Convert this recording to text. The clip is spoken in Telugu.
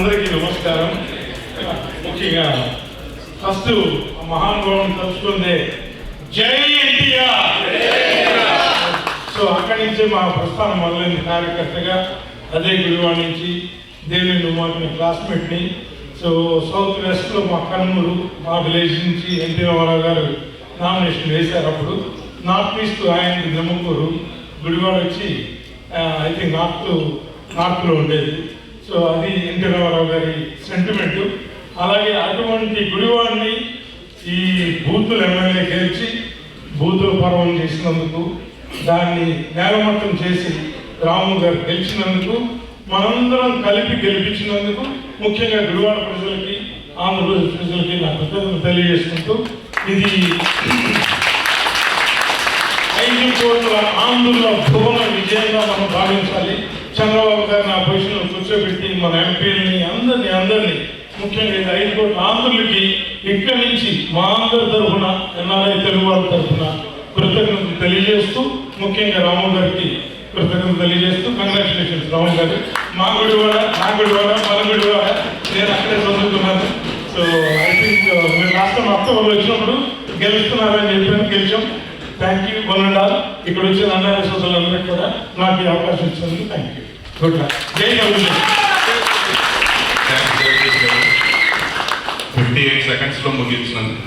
అందరికీ నమస్కారం. ముఖ్యంగా ఫస్ట్ మహానుభావుని తలుచుకుందే జై ఎన్టీఆర్. సో అక్కడి నుంచి మా ప్రస్థానం మొదలైంది కార్యకర్తగా. అదే గుడివాడ నుంచి దేవిని మాకు క్లాస్మేట్ని. సో సౌత్ వెస్ట్లో మా కర్నూలు, మా విలేజ్ నుంచి ఎన్టీ రామారావు గారు నామినేషన్ వేశారు. అప్పుడు నార్త్ ఈస్ట్ ఆయన నిమ్మకూరు, గుడివాడ వచ్చి ఐ థింక్ నార్త్లో ఉండేది. సో అది ఎన్టీ రామారావు గారి సెంటిమెంటు. అలాగే అటువంటి గుడివాడిని ఈ బూతులు ఎమ్మెల్యే గెలిచి బూతుల పర్వం చేసినందుకు, దాన్ని నేలమట్టం చేసి రాము గారు గెలిచినందుకు, మనందరం కలిపి గెలిపించినందుకు ముఖ్యంగా గుడివాడ ప్రజలకి, ఆంధ్రప్రదేశ్ ప్రజలకి నా కృతజ్ఞతలు తెలియజేసుకుంటూ, ఇది 5 కోట్ల ఆంధ్రుల భువన విజయంగా మనం భావించాలి. చంద్రబాబు గారు నా పొజిషన్లో కూర్చోబెట్టి మన ఎంపీలని అందరినీ ముఖ్యంగా 5 కోట్ల ఆంధ్రులకి ఇక్కడి నుంచి మా అందరి తరఫున, ఎన్ఆర్ఐ తెలుగు వాళ్ళ తరఫున కృతజ్ఞతలు తెలియజేస్తూ, ముఖ్యంగా రాము గారికి కృతజ్ఞతలు తెలియజేస్తూ, కంగ్రాచులేషన్స్ రాము గారు. మా గుడివాడ, మన గుడివాడ, నేను అక్కడే చదువుకున్నాను. సో ఐ థింక్ మీరు లాస్ట్ టైం అక్టోబర్లో వచ్చినప్పుడు గెలుస్తున్నారని చెప్పాను, గెలిచాం. Thank you one and all. ఇక్కడ వచ్చిన అన్నయ్య సోదరులందరికీ కూడా నాకు ఈ అవకాశం ఇచ్చినందుకు థ్యాంక్ యూ. Good luck. జై గవర్నమెంట్. 58 సెకండ్స్లో ముగించినందుకు